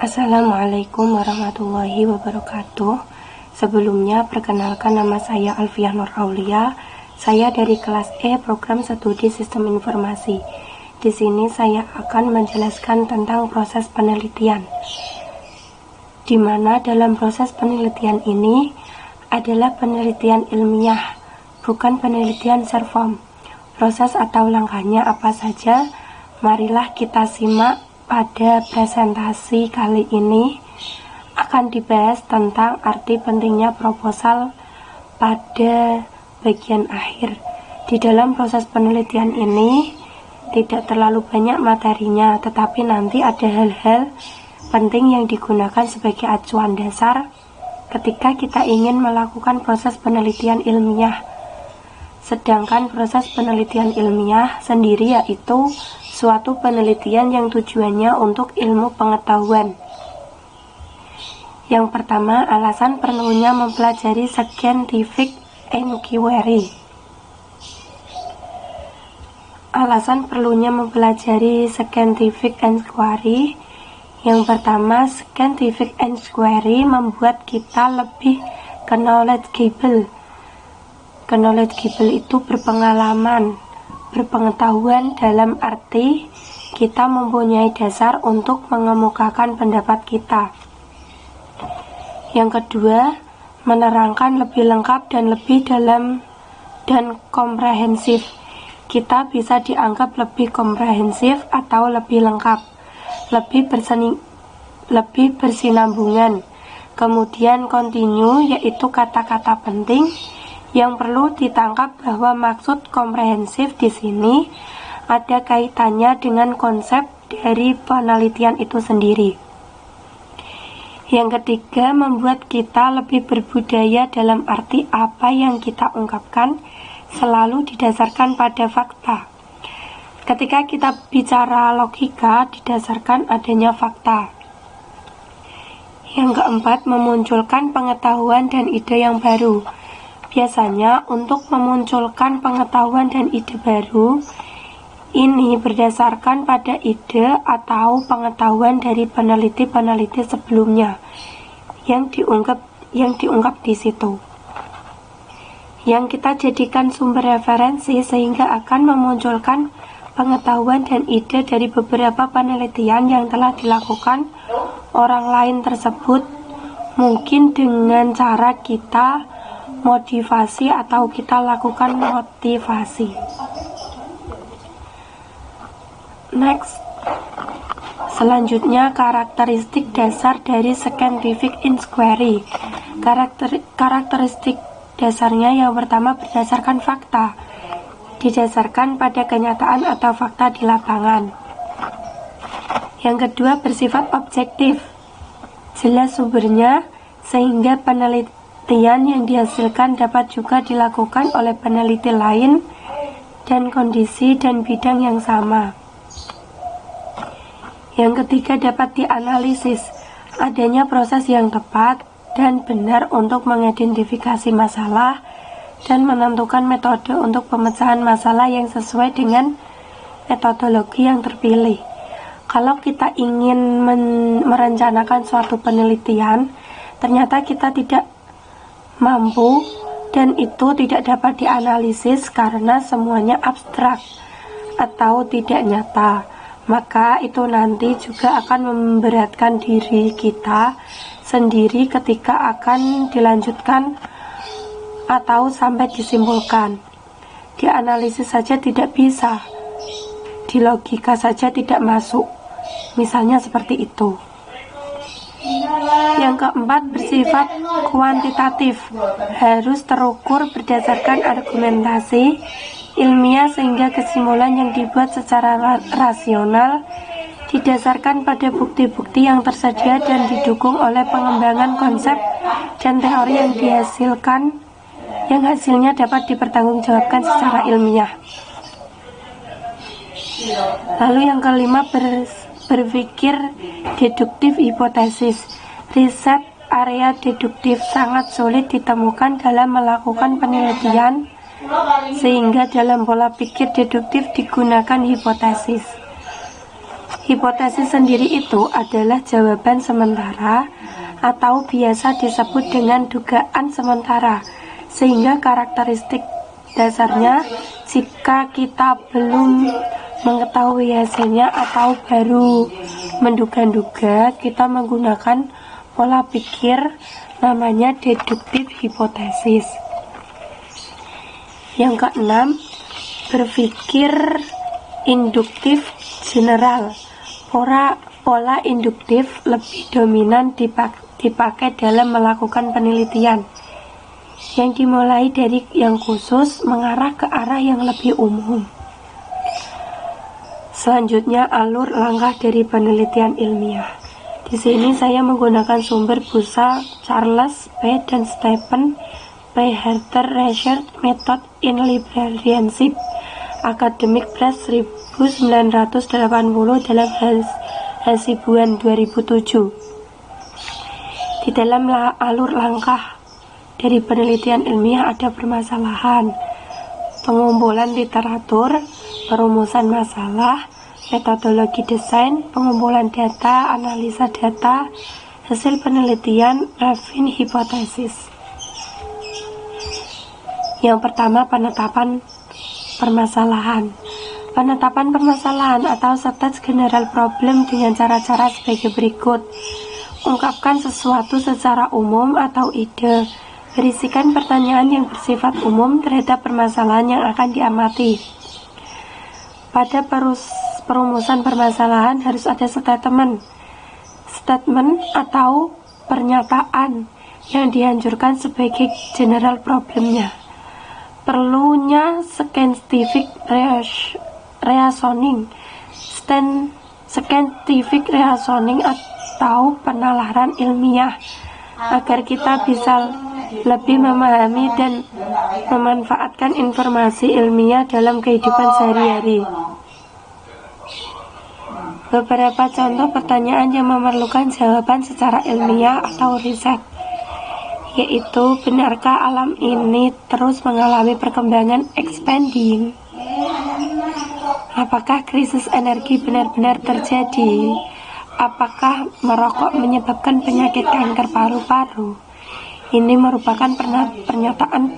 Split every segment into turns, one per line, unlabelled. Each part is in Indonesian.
Assalamualaikum warahmatullahi wabarakatuh. Sebelumnya, perkenalkan nama saya Alfiah Nur Aulia. Saya dari kelas E program studi Sistem Informasi. Di sini saya akan menjelaskan tentang proses penelitian. Di mana dalam proses penelitian ini adalah penelitian ilmiah, bukan penelitian short form. Proses atau langkahnya apa saja? Marilah kita simak. Pada presentasi kali ini akan dibahas tentang arti pentingnya proposal pada bagian akhir. Di dalam proses penelitian ini tidak terlalu banyak materinya, tetapi nanti ada hal-hal penting yang digunakan sebagai acuan dasar ketika kita ingin melakukan proses penelitian ilmiah. Sedangkan proses penelitian ilmiah sendiri yaitu suatu penelitian yang tujuannya untuk ilmu pengetahuan. Yang pertama, alasan perlunya mempelajari scientific inquiry. Alasan perlunya mempelajari scientific inquiry. Yang pertama, scientific inquiry membuat kita lebih knowledgeable. Knowledgeable itu berpengalaman, berpengetahuan dalam arti kita mempunyai dasar untuk mengemukakan pendapat kita. Yang kedua, menerangkan lebih lengkap dan lebih dalam dan komprehensif. Kita bisa dianggap lebih komprehensif atau lebih lengkap, lebih bersinambungan. Kemudian continue, yaitu kata-kata penting yang perlu ditangkap bahwa maksud komprehensif di sini ada kaitannya dengan konsep dari penelitian itu sendiri. Yang ketiga, membuat kita lebih berbudaya dalam arti apa yang kita ungkapkan selalu didasarkan pada fakta. Ketika kita bicara logika, didasarkan adanya fakta. Yang keempat, memunculkan pengetahuan dan ide yang baru. Biasanya untuk memunculkan pengetahuan dan ide baru ini berdasarkan pada ide atau pengetahuan dari peneliti-peneliti sebelumnya yang diungkap di situ. Yang kita jadikan sumber referensi sehingga akan memunculkan pengetahuan dan ide dari beberapa penelitian yang telah dilakukan orang lain tersebut, mungkin dengan cara kita motivasi atau kita lakukan motivasi. Next, selanjutnya karakteristik dasar dari scientific inquiry. Karakteristik dasarnya yang pertama berdasarkan fakta, didasarkan pada kenyataan atau fakta di lapangan. Yang kedua bersifat objektif, jelas sumbernya sehingga penelitian yang dihasilkan dapat juga dilakukan oleh peneliti lain dan kondisi dan bidang yang sama. Yang ketiga dapat dianalisis, adanya proses yang tepat dan benar untuk mengidentifikasi masalah dan menentukan metode untuk pemecahan masalah yang sesuai dengan metodologi yang terpilih. Kalau kita ingin merencanakan suatu penelitian, ternyata kita tidak mampu dan itu tidak dapat dianalisis karena semuanya abstrak atau tidak nyata, maka itu nanti juga akan memberatkan diri kita sendiri ketika akan dilanjutkan atau sampai disimpulkan. Dianalisis saja tidak bisa, di logika saja tidak masuk, misalnya seperti itu. Yang keempat bersifat kuantitatif, harus terukur berdasarkan argumentasi ilmiah sehingga kesimpulan yang dibuat secara rasional didasarkan pada bukti-bukti yang tersedia dan didukung oleh pengembangan konsep dan teori yang dihasilkan, yang hasilnya dapat dipertanggungjawabkan secara ilmiah. Lalu yang kelima berpikir deduktif hipotesis. Riset area deduktif sangat sulit ditemukan dalam melakukan penelitian, sehingga dalam pola pikir deduktif digunakan hipotesis. Hipotesis sendiri itu adalah jawaban sementara atau biasa disebut dengan dugaan sementara, sehingga karakteristik dasarnya jika kita belum mengetahui hasilnya atau baru menduga-duga, kita menggunakan pola pikir namanya deduktif hipotesis. Yang keenam, berpikir induktif general. Pola induktif lebih dominan dipakai dalam melakukan penelitian, yang dimulai dari yang khusus mengarah ke arah yang lebih umum. Selanjutnya, alur langkah dari penelitian ilmiah. Di sini saya menggunakan sumber busa Charles P. dan Stephen P. Harter Research Method in Librarianship, Academic Press 1980 dalam Hasibuan 2007. Di dalam alur langkah dari penelitian ilmiah ada permasalahan, pengumpulan literatur, perumusan masalah, metodologi desain, pengumpulan data, analisa data, hasil penelitian, refine hipotesis. Yang pertama, penetapan permasalahan. Penetapan permasalahan atau stage general problem dengan cara-cara sebagai berikut. Ungkapkan sesuatu secara umum atau ide. Berisikan pertanyaan yang bersifat umum terhadap permasalahan yang akan diamati. Pada perumusan permasalahan harus ada statement atau pernyataan yang dianjurkan sebagai general problemnya. Perlunya scientific reasoning atau penalaran ilmiah agar kita bisa lebih memahami dan memanfaatkan informasi ilmiah dalam kehidupan sehari-hari. Beberapa contoh pertanyaan yang memerlukan jawaban secara ilmiah atau riset, yaitu benarkah alam ini terus mengalami perkembangan expanding? Apakah krisis energi benar-benar terjadi? Apakah merokok menyebabkan penyakit kanker paru-paru? Ini merupakan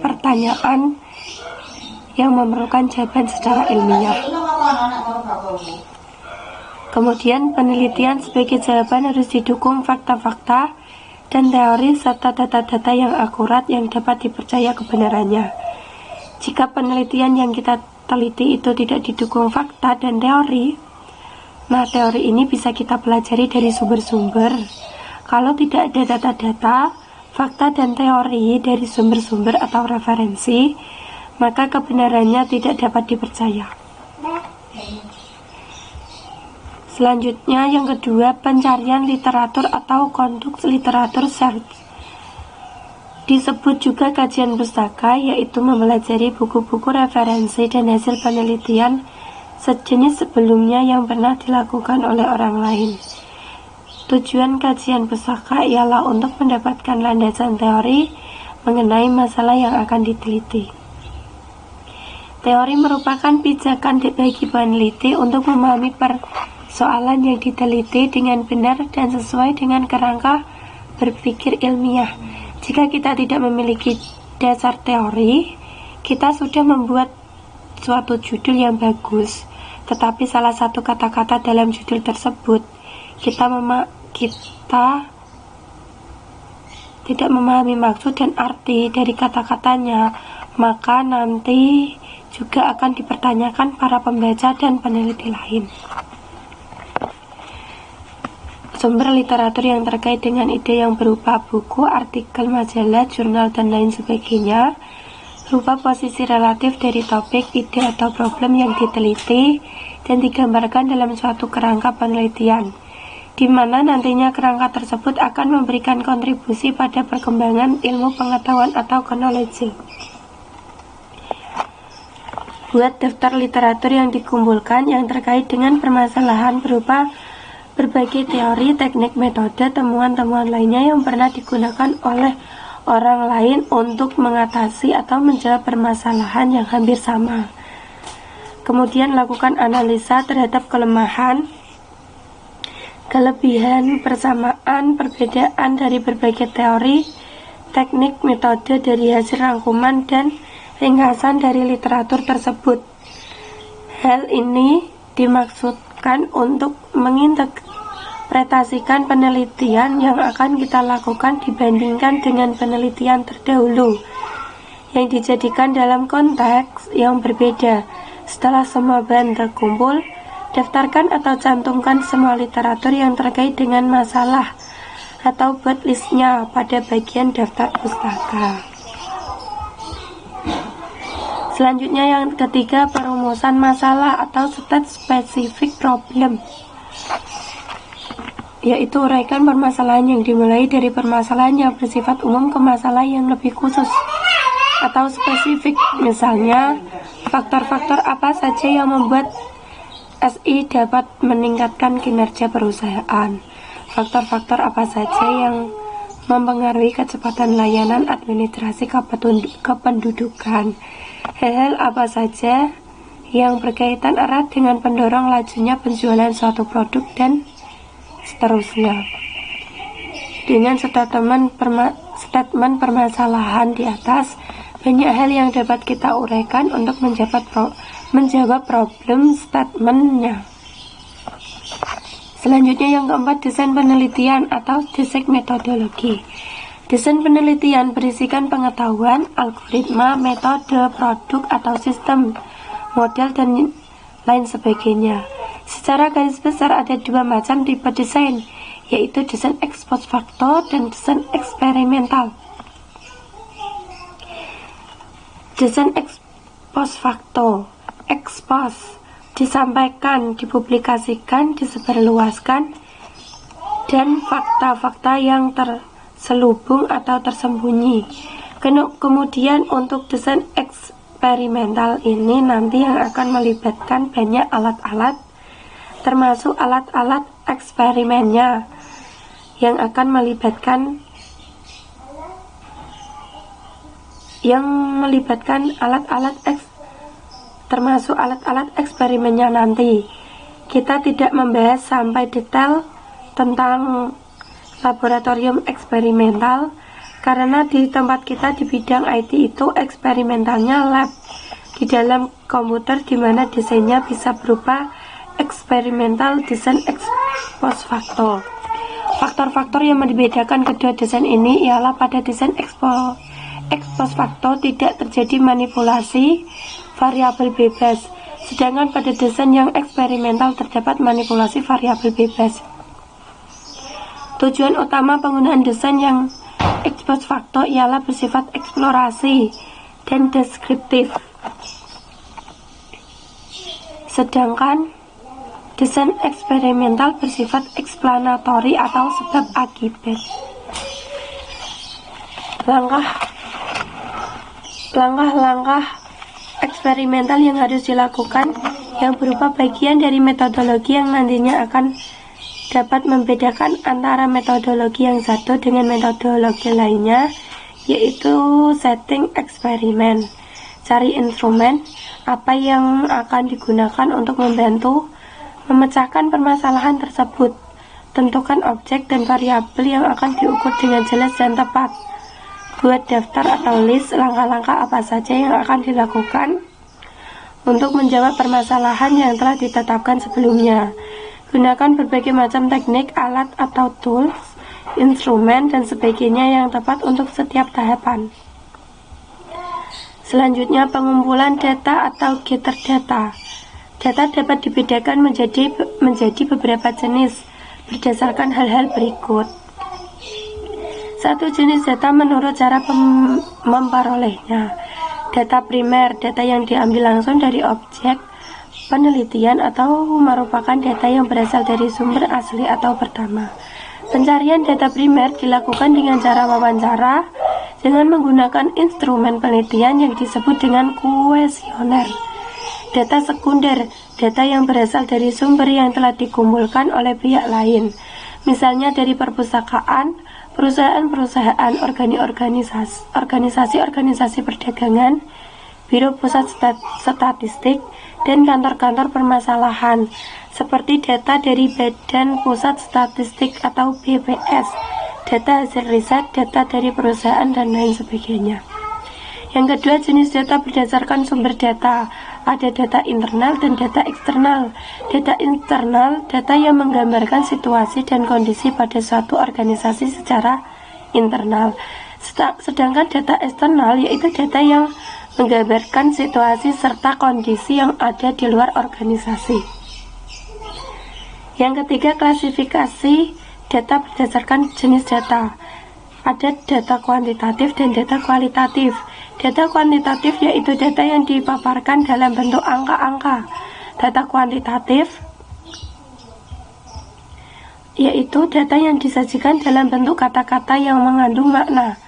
pertanyaan yang memerlukan jawaban secara ilmiah. Kemudian penelitian sebagai jawaban harus didukung fakta-fakta dan teori serta data-data yang akurat yang dapat dipercaya kebenarannya. Jika penelitian yang kita teliti itu tidak didukung fakta dan teori, nah teori ini bisa kita pelajari dari sumber-sumber. Kalau tidak ada data-data, fakta dan teori dari sumber-sumber atau referensi, maka kebenarannya tidak dapat dipercaya. Selanjutnya yang kedua, pencarian literatur atau conduct literature search. Disebut juga kajian pustaka, yaitu mempelajari buku-buku referensi dan hasil penelitian sejenis sebelumnya yang pernah dilakukan oleh orang lain. Tujuan kajian pustaka ialah untuk mendapatkan landasan teori mengenai masalah yang akan diteliti. Teori merupakan pijakan bagi peneliti untuk memahami persoalan yang diteliti dengan benar dan sesuai dengan kerangka berpikir ilmiah. Jika kita tidak memiliki dasar teori, kita sudah membuat suatu judul yang bagus, tetapi salah satu kata-kata dalam judul tersebut kita tidak memahami maksud dan arti dari kata-katanya, maka nanti juga akan dipertanyakan para pembaca dan peneliti lain. Sumber literatur yang terkait dengan ide yang berupa buku, artikel, majalah, jurnal, dan lain sebagainya, berupa posisi relatif dari topik, ide, atau problem yang diteliti dan digambarkan dalam suatu kerangka penelitian, di mana nantinya kerangka tersebut akan memberikan kontribusi pada perkembangan ilmu pengetahuan atau knowledge. Buat daftar literatur yang dikumpulkan yang terkait dengan permasalahan berupa berbagai teori, teknik, metode, temuan-temuan lainnya yang pernah digunakan oleh orang lain untuk mengatasi atau menjawab permasalahan yang hampir sama. Kemudian lakukan analisa terhadap kelemahan kelebihan, persamaan, perbedaan dari berbagai teori, teknik, metode dari hasil rangkuman dan ringkasan dari literatur tersebut. Hal ini dimaksudkan untuk menginterpretasikan penelitian yang akan kita lakukan dibandingkan dengan penelitian terdahulu yang dijadikan dalam konteks yang berbeda. Setelah semua bahan terkumpul, daftarkan atau cantumkan semua literatur yang terkait dengan masalah atau buat listnya pada bagian daftar pustaka. Selanjutnya yang ketiga, perumusan masalah atau state specific problem, yaitu uraikan permasalahan yang dimulai dari permasalahan yang bersifat umum ke masalah yang lebih khusus atau spesifik. Misalnya, faktor-faktor apa saja yang membuat SI dapat meningkatkan kinerja perusahaan. Faktor-faktor apa saja yang mempengaruhi kecepatan layanan administrasi kependudukan. Hal-hal apa saja yang berkaitan erat dengan pendorong lajunya penjualan suatu produk dan seterusnya. Dengan statement permasalahan di atas, banyak hal yang dapat kita uraikan untuk menjawab problem statementnya. Selanjutnya yang keempat, desain penelitian atau desain metodologi. Desain penelitian berisikan pengetahuan, algoritma, metode, produk atau sistem, model, dan lain sebagainya. Secara garis besar ada dua macam tipe desain, yaitu desain ex post facto dan desain eksperimental. Desain ex post facto, ex post, disampaikan, dipublikasikan, disebarluaskan, dan fakta-fakta yang terselubung atau tersembunyi. Kemudian untuk desain eksperimental ini nanti yang akan melibatkan banyak alat-alat, termasuk alat-alat eksperimennya, yang akan melibatkan termasuk alat-alat eksperimennya nanti. Kita tidak membahas sampai detail tentang laboratorium eksperimental karena di tempat kita di bidang IT itu eksperimentalnya lab di dalam komputer, di mana desainnya bisa berupa eksperimental desain ex post facto. Faktor-faktor yang membedakan kedua desain ini ialah pada desain ex post facto tidak terjadi manipulasi variabel bebas, sedangkan pada desain yang eksperimental terdapat manipulasi variabel bebas. Tujuan utama penggunaan desain yang ex post facto ialah bersifat eksplorasi dan deskriptif, sedangkan desain eksperimental bersifat eksplanatori atau sebab akibat. Langkah-langkah eksperimental yang harus dilakukan yang berupa bagian dari metodologi yang nantinya akan dapat membedakan antara metodologi yang satu dengan metodologi lainnya, yaitu setting eksperimen, cari instrumen apa yang akan digunakan untuk membantu memecahkan permasalahan tersebut, tentukan objek dan variabel yang akan diukur dengan jelas dan tepat. Buat daftar atau list langkah-langkah apa saja yang akan dilakukan untuk menjawab permasalahan yang telah ditetapkan sebelumnya. Gunakan berbagai macam teknik, alat atau tools, instrumen, dan sebagainya yang tepat untuk setiap tahapan. Selanjutnya, pengumpulan data atau gather data. Data dapat dibedakan menjadi beberapa jenis berdasarkan hal-hal berikut. Satu jenis data menurut cara memperolehnya. Data primer, data yang diambil langsung dari objek penelitian atau merupakan data yang berasal dari sumber asli atau pertama. Pencarian data primer dilakukan dengan cara wawancara dengan menggunakan instrumen penelitian yang disebut dengan kuesioner. Data sekunder, data yang berasal dari sumber yang telah dikumpulkan oleh pihak lain, misalnya dari perpustakaan, perusahaan-perusahaan, organisasi perdagangan, biro pusat statistik, dan kantor-kantor permasalahan. seperti data dari Badan Pusat Statistik atau BPS, data hasil riset, data dari perusahaan, dan lain sebagainya. Yang kedua, jenis data berdasarkan sumber data. Ada data internal dan data eksternal. Data internal, data yang menggambarkan situasi dan kondisi pada suatu organisasi secara internal. Sedangkan data eksternal yaitu data yang menggambarkan situasi serta kondisi yang ada di luar organisasi. Yang ketiga, klasifikasi data berdasarkan jenis data. Ada data kuantitatif dan data kualitatif. Data kuantitatif yaitu data yang dipaparkan dalam bentuk angka-angka. Data kuantitatif yaitu data yang disajikan dalam bentuk kata-kata yang mengandung makna.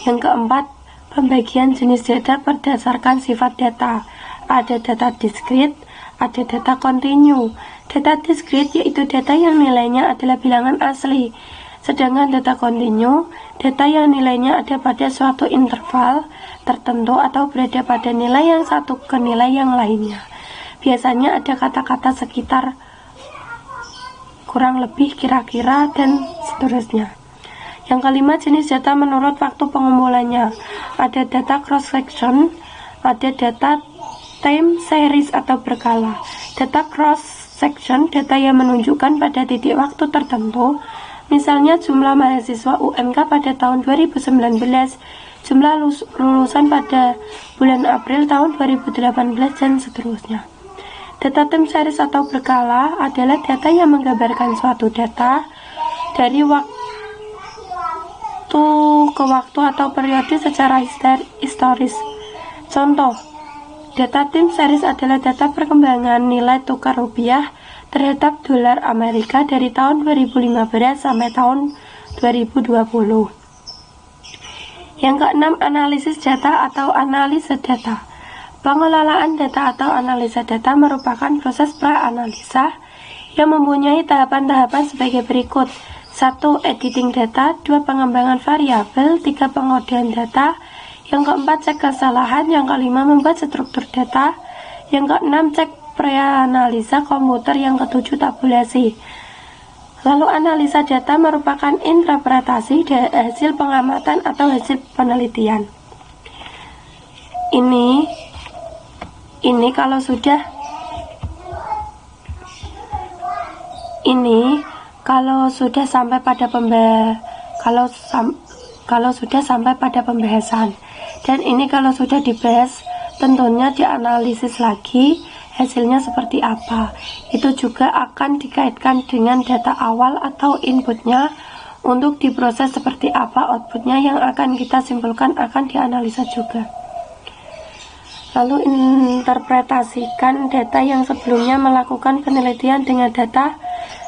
Yang keempat, pembagian jenis data berdasarkan sifat data. Ada data diskrit, ada data kontinu. Data diskrit yaitu data yang nilainya adalah bilangan asli. Sedangkan data kontinu, data yang nilainya ada pada suatu interval tertentu atau berada pada nilai yang satu ke nilai yang lainnya. Biasanya ada kata-kata sekitar, kurang lebih, kira-kira, dan seterusnya. Yang kelima, jenis data menurut waktu pengumpulannya. Ada data cross-section, ada data time series atau berkala. Data cross-section, data yang menunjukkan pada titik waktu tertentu. Misalnya jumlah mahasiswa UMK pada tahun 2019, jumlah lulusan pada bulan April tahun 2018, dan seterusnya. Data time series atau berkala adalah data yang menggambarkan suatu data dari waktu ke waktu atau periode secara historis. Contoh, data time series adalah data perkembangan nilai tukar rupiah terhadap dolar Amerika dari tahun 2015 sampai tahun 2020. Yang keenam, analisis data atau analisa data. Pengelolaan data atau analisa data merupakan proses pra-analisa yang mempunyai tahapan-tahapan sebagai berikut. 1. Editing data. 2. Pengembangan variabel. 3. Pengodian data. Yang keempat, cek kesalahan. Yang kelima, membuat struktur data. Yang keenam, cek pre-analisa komputer. Yang ketujuh, tabulasi. Lalu analisa data merupakan interpretasi dari hasil pengamatan atau hasil penelitian. Ini kalau sudah sampai pada pembahasan, dan ini kalau sudah dibahas tentunya dianalisis lagi hasilnya seperti apa. Itu juga akan dikaitkan dengan data awal atau inputnya untuk diproses seperti apa outputnya yang akan kita simpulkan akan dianalisa juga. Lalu interpretasikan data yang sebelumnya melakukan penelitian dengan data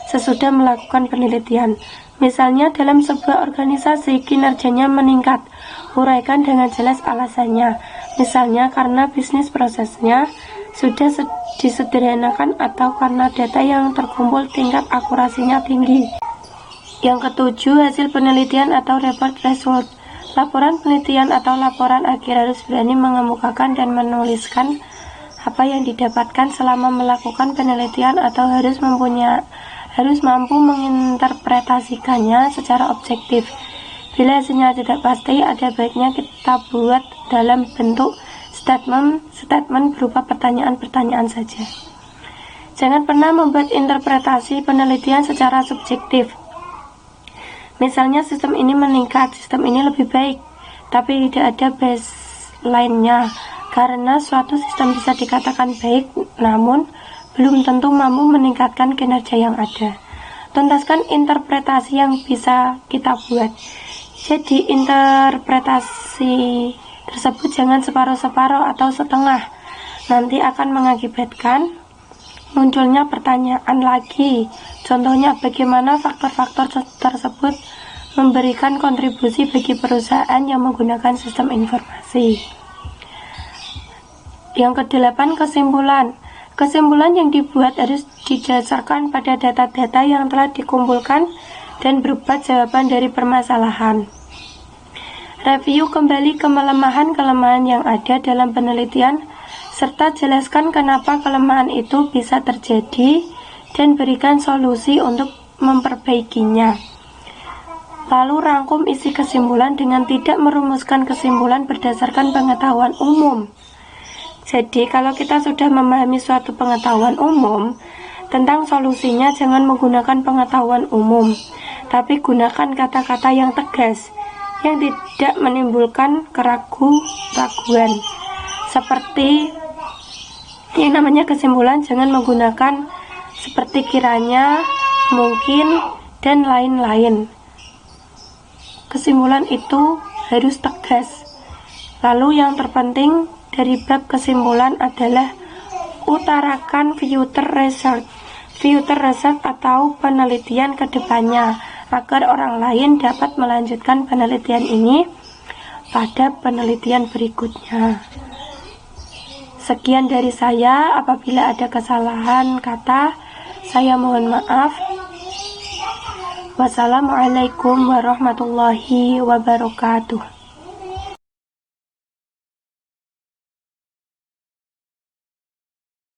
sesudah melakukan penelitian. Misalnya dalam sebuah organisasi kinerjanya meningkat, uraikan dengan jelas alasannya. Misalnya karena bisnis prosesnya sudah disederhanakan atau karena data yang terkumpul tingkat akurasinya tinggi. Yang ketujuh, hasil penelitian atau report result. Laporan penelitian atau laporan akhir harus berani mengemukakan dan menuliskan apa yang didapatkan selama melakukan penelitian atau harus mampu menginterpretasikannya secara objektif. Bila hasilnya tidak pasti, ada baiknya kita buat dalam bentuk statement berupa pertanyaan-pertanyaan saja. Jangan pernah membuat interpretasi penelitian secara subjektif. Misalnya sistem ini meningkat, sistem ini lebih baik, tapi tidak ada baseline-nya. Karena suatu sistem bisa dikatakan baik, namun belum tentu mampu meningkatkan kinerja yang ada. Tuntaskan interpretasi yang bisa kita buat. Jadi interpretasi tersebut jangan separuh-separuh atau setengah. Nanti akan mengakibatkan munculnya pertanyaan lagi. Contohnya, bagaimana faktor-faktor tersebut memberikan kontribusi bagi perusahaan yang menggunakan sistem informasi. Yang kedelapan, kesimpulan. Kesimpulan yang dibuat harus didasarkan pada data-data yang telah dikumpulkan dan berupa jawaban dari permasalahan. Review kembali kelemahan-kelemahan yang ada dalam penelitian serta jelaskan kenapa kelemahan itu bisa terjadi dan berikan solusi untuk memperbaikinya. Lalu rangkum isi kesimpulan dengan tidak merumuskan kesimpulan berdasarkan pengetahuan umum. Jadi kalau kita sudah memahami suatu pengetahuan umum, tentang solusinya jangan menggunakan pengetahuan umum, tapi gunakan kata-kata yang tegas, yang tidak menimbulkan keraguan. Seperti yang namanya kesimpulan jangan menggunakan seperti kiranya, mungkin, dan lain-lain. Kesimpulan itu harus tegas. Lalu yang terpenting dari bab kesimpulan adalah utarakan future research atau penelitian ke depannya agar orang lain dapat melanjutkan penelitian ini pada penelitian berikutnya. Sekian dari saya, apabila ada kesalahan kata, saya mohon maaf. Wassalamualaikum warahmatullahi wabarakatuh.